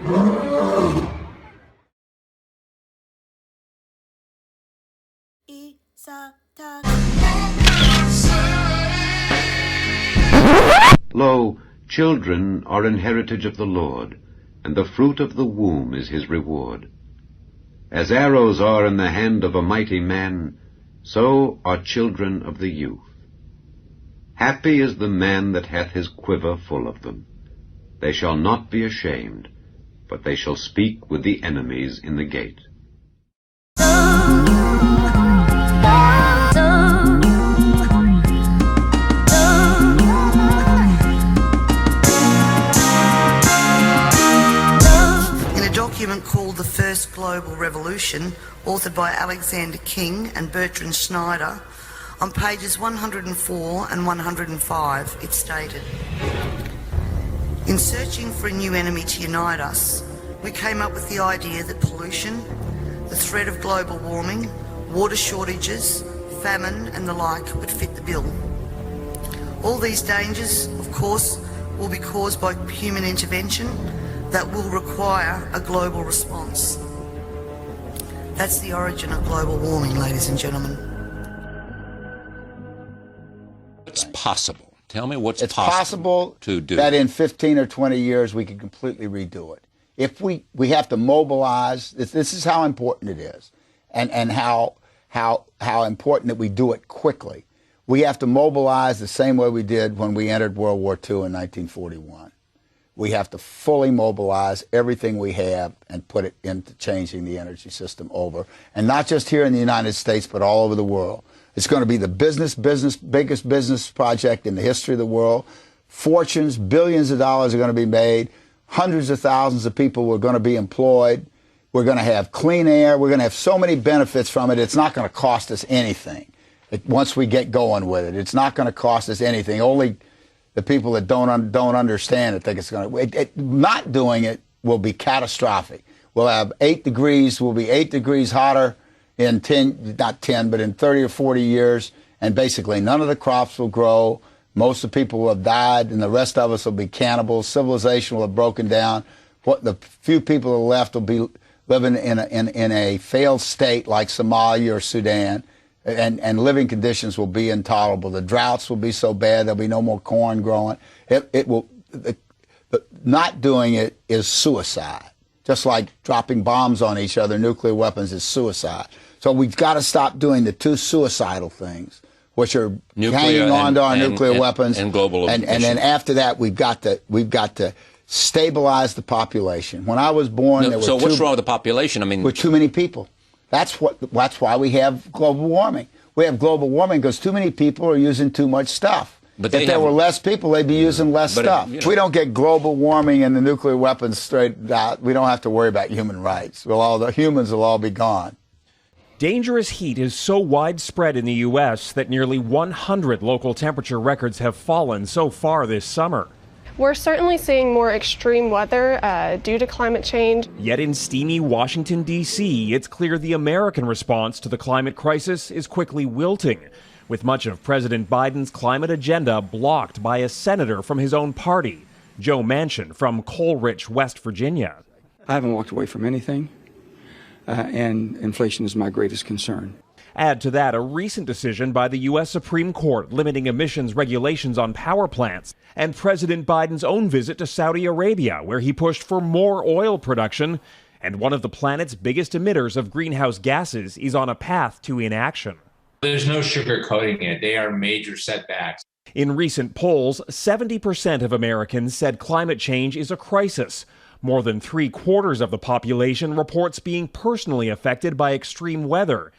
Lo, children are an heritage of the Lord, and the fruit of the womb is his reward. As arrows are in the hand of a mighty man, so are children of the youth. Happy is the man that hath his quiver full of them. They shall not be ashamed, but they shall speak with the enemies in the gate. Called The First Global Revolution, authored by Alexander King and Bertrand Schneider, on pages 104 and 105, it stated, "In searching for a new enemy to unite us, we came up with the idea that pollution, the threat of global warming, water shortages, famine and the like would fit the bill. All these dangers, of course, will be caused by human intervention that will require a global response." That's the origin of global warming, ladies and gentlemen. It's possible. Tell me what's it's possible to do. That in 15 or 20 years we can completely redo it. If we have to mobilize, this is how important it is, and how important that we do it quickly. We have to mobilize the same way we did when we entered World War II in 1941. We have to fully mobilize everything we have and put it into changing the energy system over. And not just here in the United States, but all over the world. It's going to be the biggest business project in the history of the world. Fortunes, billions of dollars are going to be made. Hundreds of thousands of people are going to be employed. We're going to have clean air. We're going to have so many benefits from it. It's not going to cost us anything once we get going with it. It's not going to cost us anything. Only the people that don't understand it think it's going to. Not doing it will be catastrophic. We'll have 8 degrees. We'll be 8 degrees hotter in not 10, but in 30 or 40 years, and basically none of the crops will grow. Most of the people will have died, and the rest of us will be cannibals. Civilization will have broken down. What the few people that are left will be living in a failed state like Somalia or Sudan. And living conditions will be intolerable. The droughts will be so bad there'll be no more corn growing. Not doing it is suicide. Just like dropping bombs on each other, nuclear weapons is suicide. So we've got to stop doing the two suicidal things, which are hanging on to our nuclear weapons and global and then after that we've got to stabilize the population. When I was born, there were so what's wrong with the population? I mean, with too many people. That's why we have global warming. We have global warming because too many people are using too much stuff. But if there were less people, they'd be using less stuff. If we don't get global warming and the nuclear weapons straightened out, we don't have to worry about human rights. The humans will all be gone. Dangerous heat is so widespread in the U.S. that nearly 100 local temperature records have fallen so far this summer. We're certainly seeing more extreme weather due to climate change. Yet in steamy Washington, D.C., it's clear the American response to the climate crisis is quickly wilting, with much of President Biden's climate agenda blocked by a senator from his own party, Joe Manchin from Coal-rich West Virginia. I haven't walked away from anything, and inflation is my greatest concern. Add to that a recent decision by the U.S. Supreme Court limiting emissions regulations on power plants, and President Biden's own visit to Saudi Arabia, where he pushed for more oil production, and one of the planet's biggest emitters of greenhouse gases is on a path to inaction. There's no sugarcoating it. They are major setbacks. In recent polls, 70% of Americans said climate change is a crisis. More than 3/4 of the population reports being personally affected by extreme weather.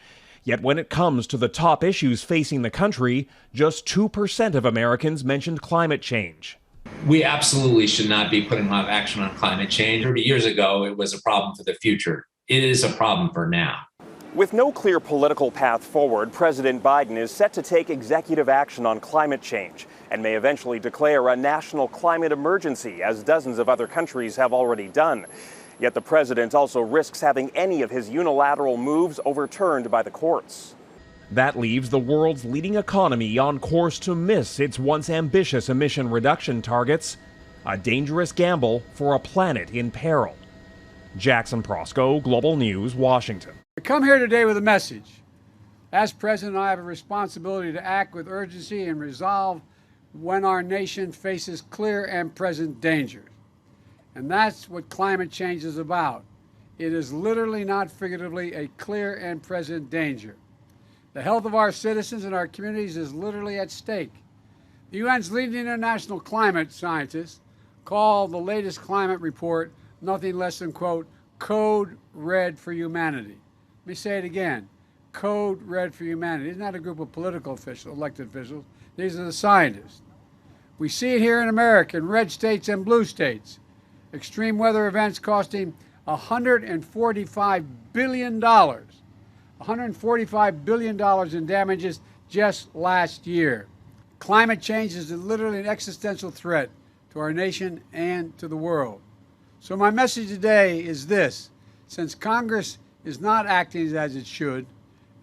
Yet when it comes to the top issues facing the country, just 2% of Americans mentioned climate change. We absolutely should not be putting a lot of action on climate change. 30 years ago, it was a problem for the future. It is a problem for now. With no clear political path forward, President Biden is set to take executive action on climate change and may eventually declare a national climate emergency, as dozens of other countries have already done. Yet the president also risks having any of his unilateral moves overturned by the courts. That leaves the world's leading economy on course to miss its once ambitious emission reduction targets, a dangerous gamble for a planet in peril. Jackson Prosco, Global News, Washington. I come here today with a message. As president, I have a responsibility to act with urgency and resolve when our nation faces clear and present dangers. And that's what climate change is about. It is literally, not figuratively, a clear and present danger. The health of our citizens and our communities is literally at stake. The UN's leading international climate scientists call the latest climate report nothing less than, quote, code red for humanity. Let me say it again. Code red for humanity. It's not a group of political officials, elected officials. These are the scientists. We see it here in America, in red states and blue states. Extreme weather events costing $145 billion. $145 billion in damages just last year. Climate change is literally an existential threat to our nation and to the world. So my message today is this. Since Congress is not acting as it should,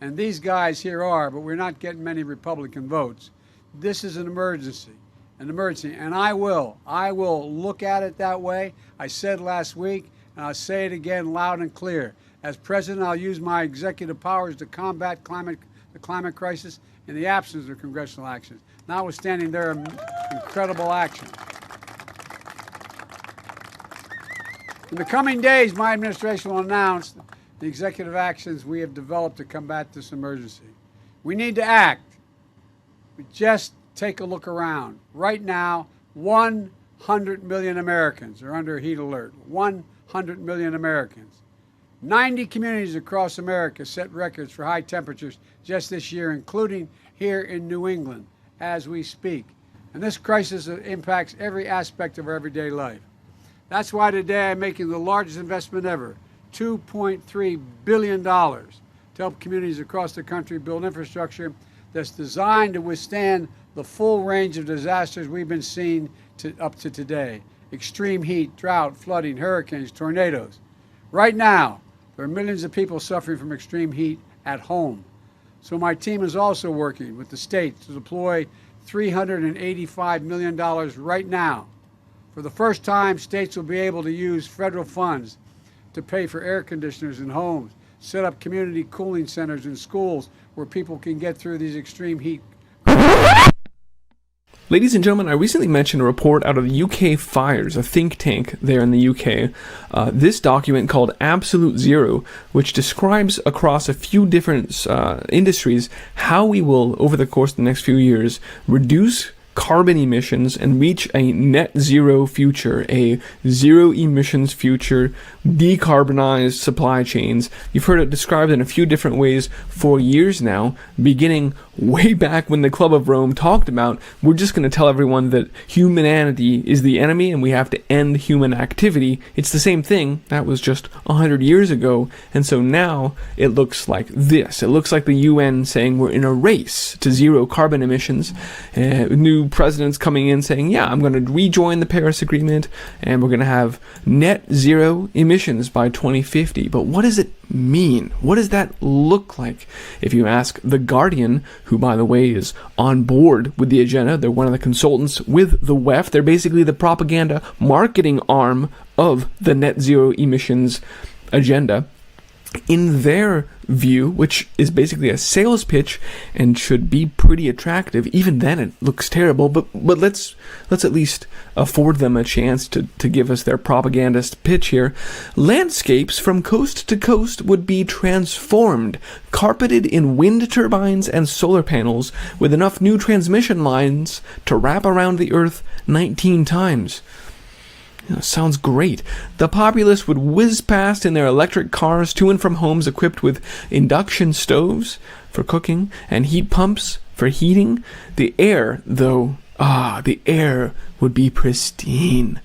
and these guys here are, but we're not getting many Republican votes, this is an emergency, and I will look at it that way. I said last week, and I'll say it again loud and clear. As president, I'll use my executive powers to combat the climate crisis in the absence of congressional action, notwithstanding their incredible action. In the coming days, my administration will announce the executive actions we have developed to combat this emergency. We need to act. We just take a look around. Right now, 100 million Americans are under heat alert. 100 million Americans. 90 communities across America set records for high temperatures just this year, including here in New England as we speak. And this crisis impacts every aspect of our everyday life. That's why today I'm making the largest investment ever, $2.3 billion, to help communities across the country build infrastructure that's designed to withstand the full range of disasters we've been seeing up to today. Extreme heat, drought, flooding, hurricanes, tornadoes. Right now, there are millions of people suffering from extreme heat at home. So my team is also working with the states to deploy $385 million right now. For the first time, states will be able to use federal funds to pay for air conditioners in homes, set up community cooling centers in schools where people can get through these extreme heat. Ladies and gentlemen, I recently mentioned a report out of the UK Fires, a think tank there in the UK. This document called Absolute Zero, which describes across a few different industries how we will, over the course of the next few years, reduce carbon emissions and reach a net zero future, a zero emissions future, decarbonized supply chains. You've heard it described in a few different ways for years now, beginning way back when the Club of Rome talked about, we're just going to tell everyone that humanity is the enemy and we have to end human activity. It's the same thing. That was just 100 years ago. And so now it looks like this. It looks like the UN saying we're in a race to zero carbon emissions. New presidents coming in saying, yeah, I'm going to rejoin the Paris Agreement and we're going to have net zero emissions by 2050. But what does it mean? What does that look like? If you ask The Guardian, who, by the way, is on board with the agenda, they're one of the consultants with the WEF, they're basically the propaganda marketing arm of the net zero emissions agenda. In their view, which is basically a sales pitch and should be pretty attractive, even then it looks terrible, but let's at least afford them a chance to give us their propagandist pitch here. Landscapes from coast to coast would be transformed, carpeted in wind turbines and solar panels with enough new transmission lines to wrap around the Earth 19 times. Sounds great. The populace would whiz past in their electric cars to and from homes equipped with induction stoves for cooking and heat pumps for heating. The air, though, the air would be pristine.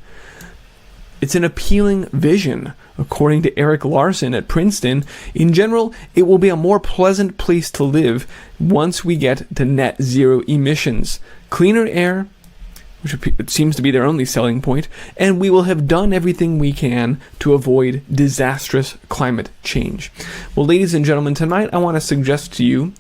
It's an appealing vision. According to Eric Larson at Princeton, in general, it will be a more pleasant place to live once we get to net zero emissions. Cleaner air, which it seems to be their only selling point, and we will have done everything we can to avoid disastrous climate change. Well, ladies and gentlemen, tonight I want to suggest to you,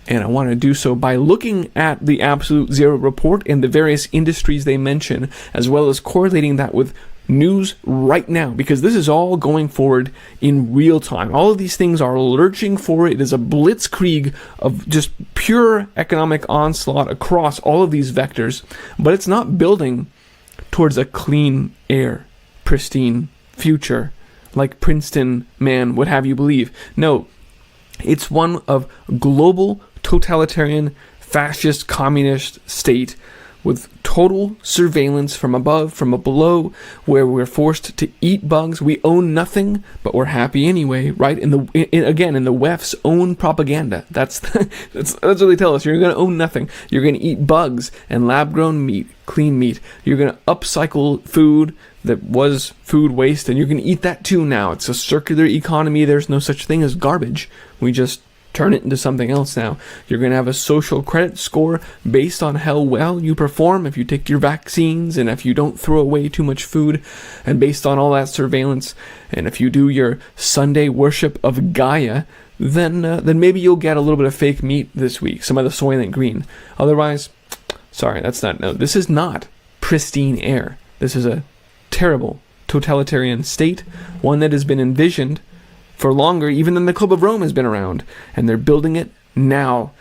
and I want to do so by looking at the Absolute Zero report and the various industries they mention, as well as correlating that with news right now, because this is all going forward in real time. All of these things are lurching forward. It is a blitzkrieg of just pure economic onslaught across all of these vectors, but it's not building towards a clean air, pristine future like Princeton man would have you believe. No, it's one of global totalitarian fascist communist state with total surveillance from above, from below, where we're forced to eat bugs. We own nothing, but we're happy anyway, right? In the WEF's own propaganda. That's what they tell us. You're going to own nothing. You're going to eat bugs and lab-grown meat, clean meat. You're going to upcycle food that was food waste, and you're going to eat that too now. It's a circular economy. There's no such thing as garbage. We just turn it into something else now. You're going to have a social credit score based on how well you perform if you take your vaccines and if you don't throw away too much food, and based on all that surveillance. And if you do your Sunday worship of Gaia, then maybe you'll get a little bit of fake meat this week, some of the Soylent Green. Otherwise, sorry, this is not pristine air. This is a terrible totalitarian state, one that has been envisioned for longer even than the Club of Rome has been around, and they're building it now.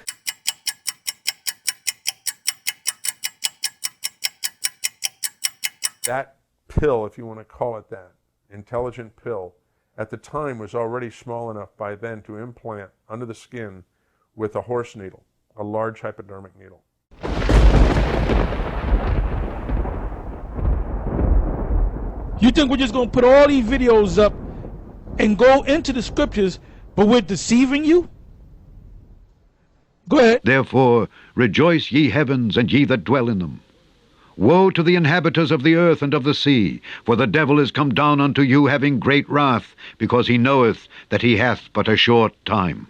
That pill, if you want to call it that, intelligent pill, at the time was already small enough by then to implant under the skin with a horse needle, a large hypodermic needle. You think we're just going to put all these videos up and go into the scriptures, but we're deceiving you? Go ahead. Therefore, rejoice, ye heavens, and ye that dwell in them. Woe to the inhabitants of the earth and of the sea, for the devil is come down unto you, having great wrath, because he knoweth that he hath but a short time.